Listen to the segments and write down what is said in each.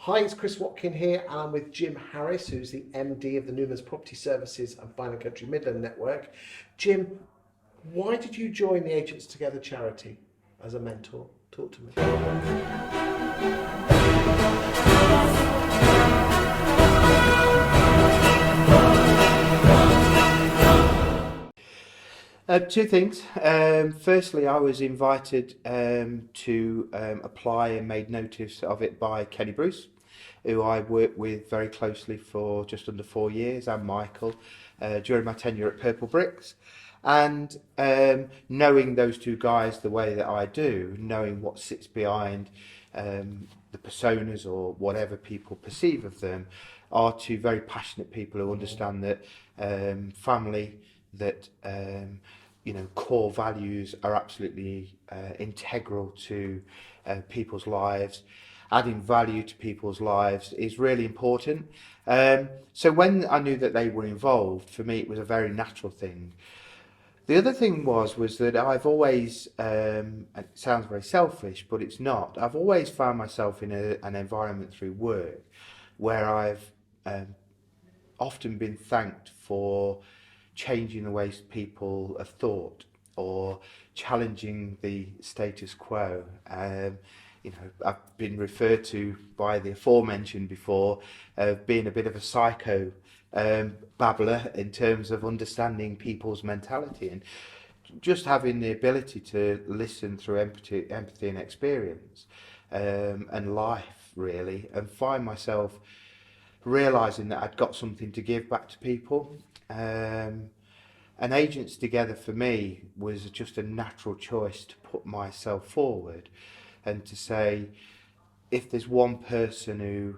Hi, it's Chris Watkin here, and I'm with Jim Harris, who's the MD of the Newman's Property Services and Fine and Country Midland Network. Jim, why did you join the Agents Together charity as a mentor? Talk to me. Two things. Firstly, I was invited to apply and made notice of it by Kenny Bruce, who I worked with very closely for just under 4 years, and Michael during my tenure at Purplebricks. And knowing those two guys the way that I do, knowing what sits behind the personas or whatever people perceive of them, are two very passionate people who understand that family, that core values are absolutely integral to people's lives. Adding value to people's lives is really important. So when I knew that they were involved, for me it was a very natural thing. The other thing was that I've always, it sounds very selfish, but it's not. I've always found myself in an environment through work where I've often been thanked for changing the ways people have thought or challenging the status quo. I've been referred to by the aforementioned before being a bit of a psycho babbler in terms of understanding people's mentality, and just having the ability to listen through empathy and experience and life really, and find myself realising that I'd got something to give back to people. And Agents Together for me was just a natural choice to put myself forward and to say, if there's one person who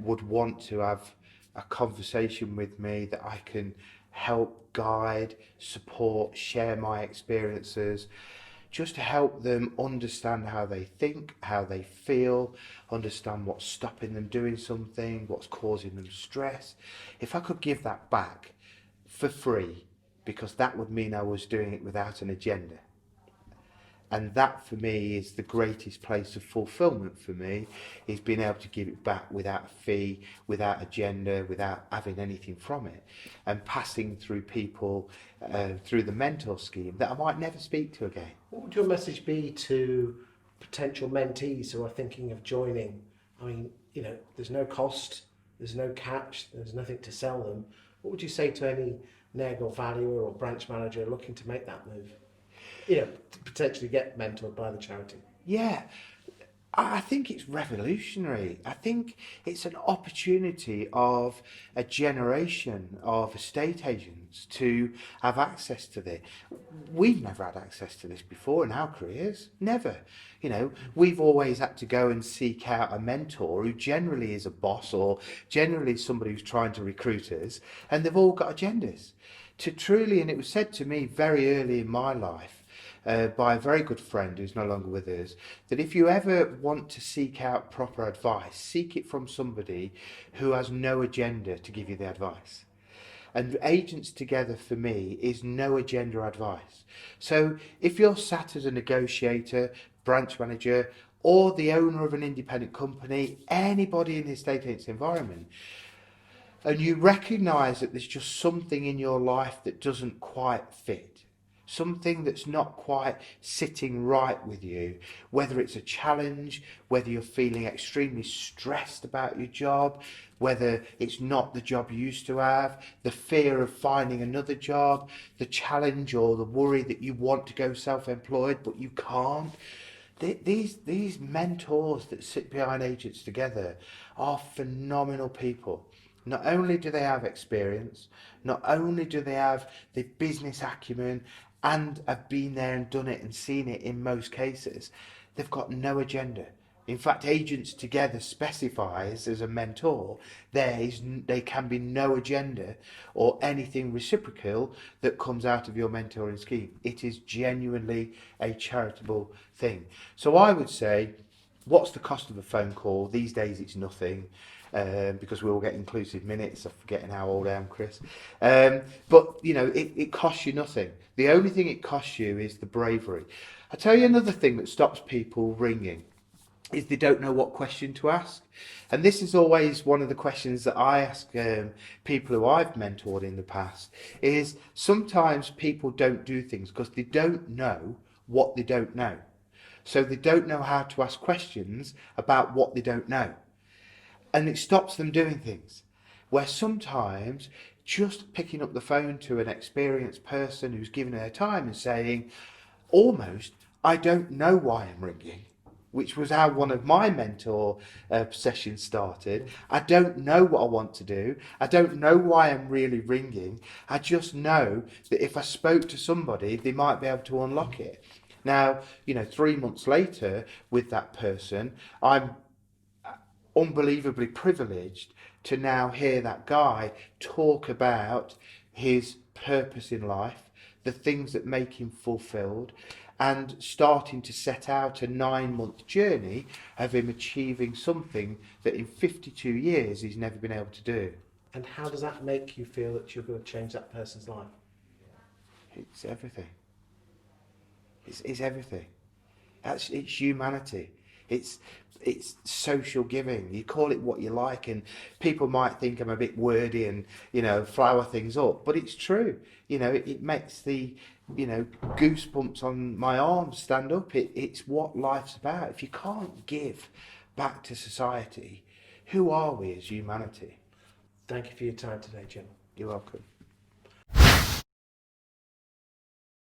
would want to have a conversation with me that I can help guide, support, share my experiences, just to help them understand how they think, how they feel, understand what's stopping them doing something, what's causing them stress. If I could give that back for free, because that would mean I was doing it without an agenda. And that for me is the greatest place of fulfillment for me, is being able to give it back without a fee, without agenda, without having anything from it, and passing through people through the mentor scheme that I might never speak to again. What would your message be to potential mentees who are thinking of joining? I mean, there's no cost, there's no catch, there's nothing to sell them. What would you say to any neg or valuer or branch manager looking to make that move? To potentially get mentored by the charity. Yeah, I think it's revolutionary. I think it's an opportunity of a generation of estate agents to have access to this. We've never had access to this before in our careers. Never. We've always had to go and seek out a mentor who generally is a boss or generally somebody who's trying to recruit us, and they've all got agendas. To truly, and it was said to me very early in my life, by a very good friend who's no longer with us, that if you ever want to seek out proper advice, seek it from somebody who has no agenda to give you the advice. And Agents Together for me is no agenda advice. So if you're sat as a negotiator, branch manager, or the owner of an independent company, anybody in the estate agent's environment, and you recognise that there's just something in your life that doesn't quite fit, something that's not quite sitting right with you, whether it's a challenge, whether you're feeling extremely stressed about your job, whether it's not the job you used to have, the fear of finding another job, the challenge or the worry that you want to go self-employed but you can't. These mentors that sit behind Agents Together are phenomenal people. Not only do they have experience, not only do they have the business acumen and have been there and done it and seen it in most cases, they've got no agenda. In fact, Agents Together specifies as a mentor there can be no agenda or anything reciprocal that comes out of your mentoring scheme. It is genuinely a charitable thing. So I would say, what's the cost of a phone call? These days it's nothing. Because we all get inclusive minutes. I'm forgetting how old I am, Chris. But it costs you nothing. The only thing it costs you is the bravery. I tell you another thing that stops people ringing. is they don't know what question to ask. And this is always one of the questions that I ask people who I've mentored in the past, is sometimes people don't do things because they don't know what they don't know. So they don't know how to ask questions about what they don't know. And it stops them doing things. Where sometimes just picking up the phone to an experienced person who's given their time and saying, almost, I don't know why I'm ringing, which was how one of my mentor sessions started. I don't know what I want to do. I don't know why I'm really ringing. I just know that if I spoke to somebody, they might be able to unlock it. Now, 3 months later with that person, I'm unbelievably privileged to now hear that guy talk about his purpose in life, the things that make him fulfilled, and starting to set out a 9-month journey of him achieving something that in 52 years he's never been able to do. And how does that make you feel that you're going to change that person's life? It's everything. It's everything. It's humanity. It's social giving. You call it what you like, and people might think I'm a bit wordy and flower things up, but it's true. It makes the goosebumps on my arms stand up. It's what life's about. If you can't give back to society, who are we as humanity? Thank you for your time today, Jim. You're welcome.